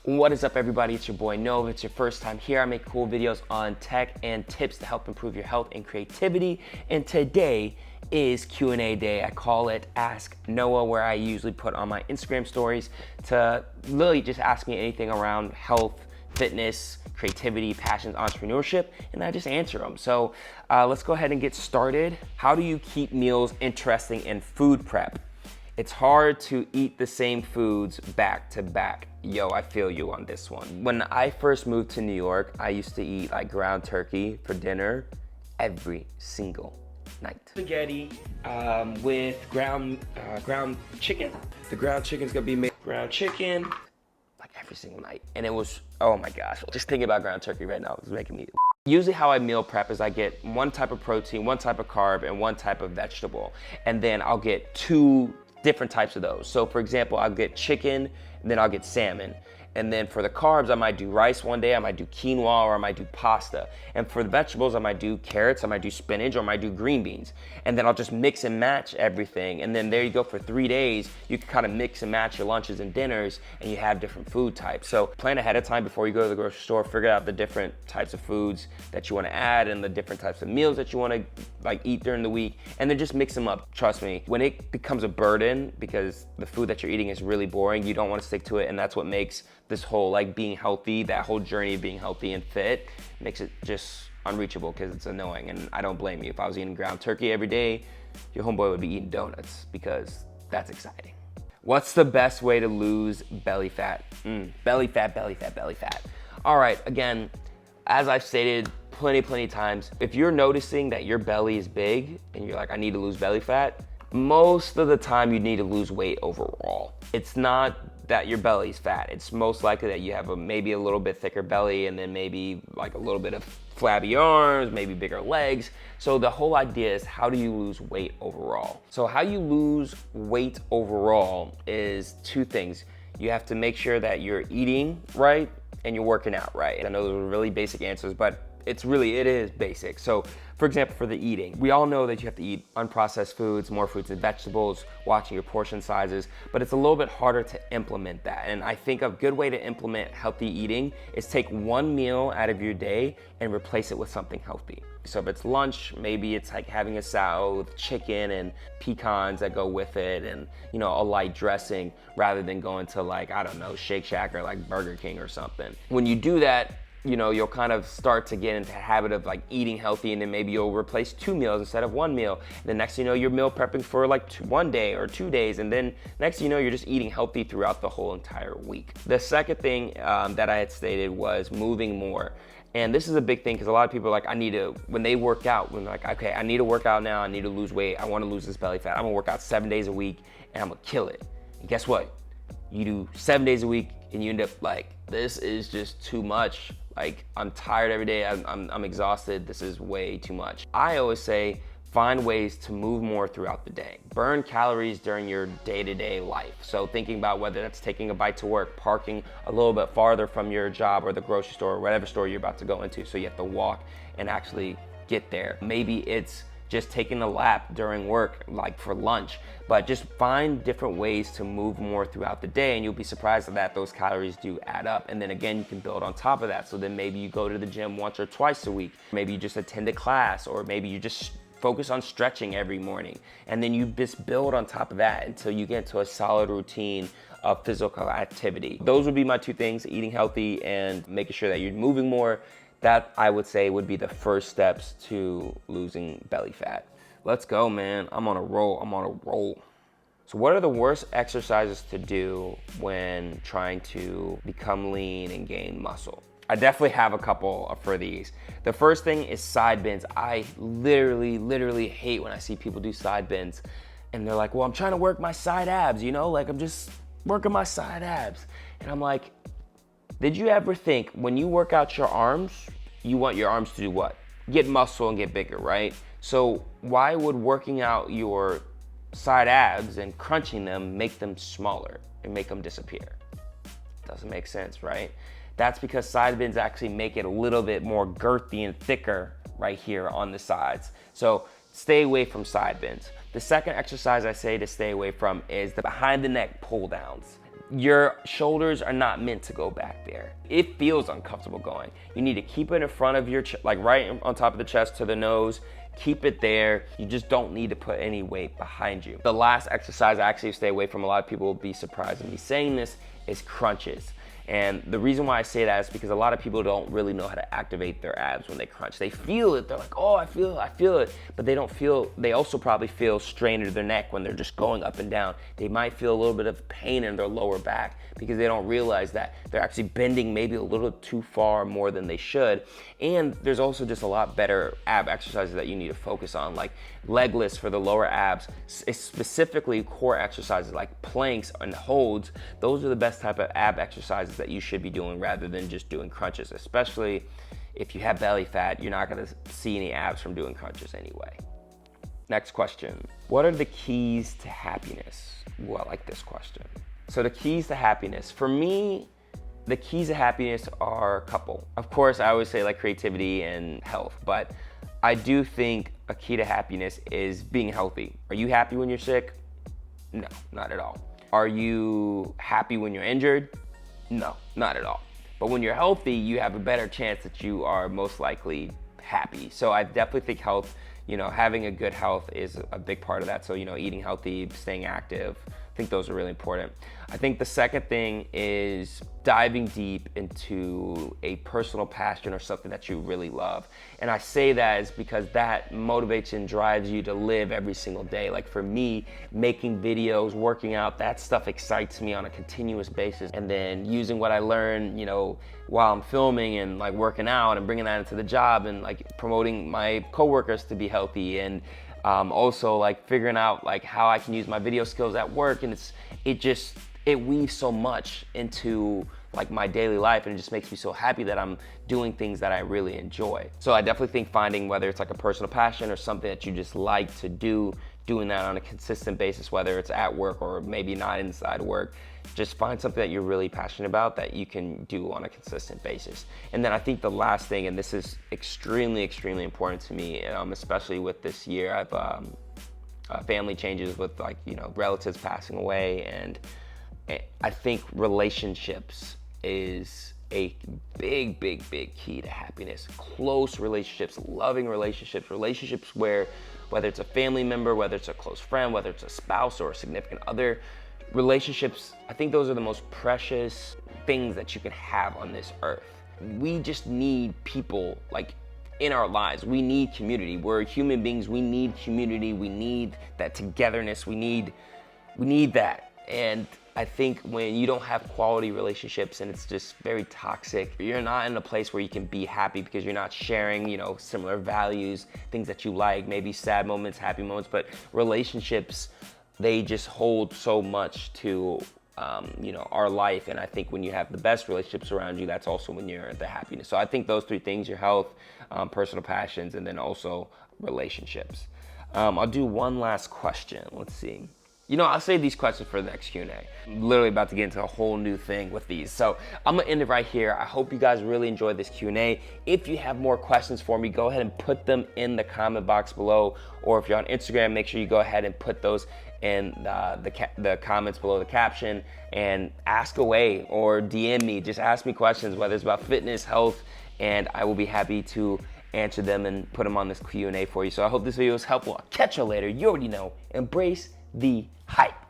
What is up, everybody? It's your boy Nova. If it's your first time here, I make cool videos on tech and tips to help improve your health and creativity. And today is Q&A day. I call it Ask Noah, where I usually put on my Instagram stories to literally just ask me anything around health, fitness, creativity, passions, entrepreneurship, and I just answer them. So let's go ahead and get started. How do you keep meals interesting in food prep? It's hard to eat the same foods back to back. Yo, I feel you on this one. When I first moved to New York, I used to eat like ground turkey for dinner every single night. Spaghetti with ground chicken. The ground chicken's gonna be made ground chicken like every single night. And it was, oh my gosh, just thinking about ground turkey right now is making me. Usually how I meal prep is I get one type of protein, one type of carb, and one type of vegetable. And then I'll get two different types of those. So for example, I'll get chicken, and then I'll get salmon. And then for the carbs, I might do rice one day, I might do quinoa, or I might do pasta. And for the vegetables, I might do carrots, I might do spinach, or I might do green beans. And then I'll just mix and match everything. And then there you go for 3 days. You can kind of mix and match your lunches and dinners, and you have different food types. So plan ahead of time before you go to the grocery store, figure out the different types of foods that you want to add and the different types of meals that you want to like eat during the week, and then just mix them up. Trust me, when it becomes a burden because the food that you're eating is really boring, you don't want to stick to it, and that's what makes this whole like being healthy, that whole journey of being healthy and fit, makes it just unreachable because it's annoying. And I don't blame you. If I was eating ground turkey every day, your homeboy would be eating donuts because that's exciting. What's the best way to lose belly fat? Belly fat, belly fat, belly fat. All right, again, as I've stated plenty times, if you're noticing that your belly is big and you're like, I need to lose belly fat, most of the time you need to lose weight overall. It's not that your belly's fat. It's most likely that you have maybe a little bit thicker belly and then maybe like a little bit of flabby arms, maybe bigger legs. So the whole idea is, how do you lose weight overall? So how you lose weight overall is two things. You have to make sure that you're eating right and you're working out right. I know those are really basic answers, but it is basic. So for example, for the eating, we all know that you have to eat unprocessed foods, more fruits and vegetables, watching your portion sizes, but it's a little bit harder to implement that. And I think a good way to implement healthy eating is take one meal out of your day and replace it with something healthy. So if it's lunch, maybe it's like having a salad with chicken and pecans that go with it and, you know, a light dressing, rather than going to like, I don't know, Shake Shack or like Burger King or something. When you do that, you know, you'll kind of start to get into the habit of like eating healthy, and then maybe you'll replace 2 meals instead of 1 meal. And then next thing you know, you're meal prepping for like 1 day or 2 days. And then next thing you know, you're just eating healthy throughout the whole entire week. The second thing that I had stated was moving more. And this is a big thing because a lot of people are like, when they work out, when they're like, okay, I need to work out now, I need to lose weight, I want to lose this belly fat, I'm gonna work out 7 days a week and I'm gonna kill it. And guess what? You do 7 days a week and you end up like, this is just too much. Like, I'm tired every day, I'm exhausted, this is way too much. I always say, find ways to move more throughout the day. Burn calories during your day-to-day life. So thinking about whether that's taking a bite to work, parking a little bit farther from your job or the grocery store or whatever store you're about to go into, so you have to walk and actually get there. Maybe it's just taking a lap during work, like for lunch, but just find different ways to move more throughout the day, and you'll be surprised that those calories do add up. And then again, you can build on top of that. So then maybe you go to the gym once or twice a week, maybe you just attend a class, or maybe you just focus on stretching every morning. And then you just build on top of that until you get to a solid routine of physical activity. Those would be my 2 things, eating healthy and making sure that you're moving more. That, I would say, would be the first steps to losing belly fat. Let's go, man. I'm on a roll. So what are the worst exercises to do when trying to become lean and gain muscle? I definitely have a couple for these. The first thing is side bends. I literally hate when I see people do side bends and they're like, well, I'm trying to work my side abs, you know, like I'm just working my side abs. And I'm like, did you ever think when you work out your arms, you want your arms to do what? Get muscle and get bigger, right? So why would working out your side abs and crunching them make them smaller and make them disappear? Doesn't make sense, right? That's because side bends actually make it a little bit more girthy and thicker right here on the sides. So stay away from side bends. The second exercise I say to stay away from is the behind the neck pull downs. your shoulders are not meant to go back there. It feels uncomfortable going. You need to keep it in front of your, like right on top of the chest to the nose. Keep it there. You just don't need to put any weight behind you. The last exercise I actually stay away from, a lot of people will be surprised at me saying this, is crunches. And the reason why I say that is because a lot of people don't really know how to activate their abs when they crunch. They feel it, they're like, oh, I feel it, but they also probably feel strain in their neck when they're just going up and down. They might feel a little bit of pain in their lower back because they don't realize that they're actually bending maybe a little too far more than they should. And there's also just a lot better ab exercises that you need to focus on, like leg lifts for the lower abs, specifically core exercises like planks and holds. Those are the best type of ab exercises that you should be doing rather than just doing crunches, especially if you have belly fat. You're not gonna see any abs from doing crunches anyway. Next question. What are the keys to happiness? Well, I like this question. So the keys to happiness, for me, the keys to happiness are a couple. Of course, I always say like creativity and health, but I do think a key to happiness is being healthy. Are you happy when you're sick? No, not at all. Are you happy when you're injured? No, not at all. But when you're healthy, you have a better chance that you are most likely happy. So I definitely think health, having a good health is a big part of that. So, eating healthy, staying active, I think those are really important. I think the second thing is diving deep into a personal passion or something that you really love. And I say that is because that motivates and drives you to live every single day. Like for me, making videos, working out, that stuff excites me on a continuous basis. And then using what I learn, while I'm filming and like working out and bringing that into the job and like promoting my coworkers to be healthy, and also like figuring out like how I can use my video skills at work. And it weaves so much into like my daily life, and it just makes me so happy that I'm doing things that I really enjoy. So I definitely think finding, whether it's like a personal passion or something that you just like to do, doing that on a consistent basis, whether it's at work or maybe not inside work, just find something that you're really passionate about that you can do on a consistent basis. And then I think the last thing, and this is extremely, extremely important to me, especially with this year, I've family changes with relatives passing away, and I think relationships is a big, big, big key to happiness. Close relationships, loving relationships where, whether it's a family member, whether it's a close friend, whether it's a spouse or a significant other, relationships, I think those are the most precious things that you can have on this earth. We just need people like in our lives. We need community. We're human beings. We need community. We need that togetherness. We need that. And I think when you don't have quality relationships and it's just very toxic, you're not in a place where you can be happy because you're not sharing, similar values, things that you like, maybe sad moments, happy moments, but relationships, they just hold so much to our life. And I think when you have the best relationships around you, that's also when you're the happiness. So I think those three things: your health, personal passions, and then also relationships. I'll do one last question. Let's see. I'll save these questions for the next Q&A. I'm literally about to get into a whole new thing with these. So I'm gonna end it right here. I hope you guys really enjoyed this Q&A. If you have more questions for me, go ahead and put them in the comment box below. Or if you're on Instagram, make sure you go ahead and put those in the comments below the caption and ask away, or DM me. Just ask me questions, whether it's about fitness, health, and I will be happy to answer them and put them on this Q&A for you. So I hope this video was helpful. I'll catch you later. You already know. Embrace the hype.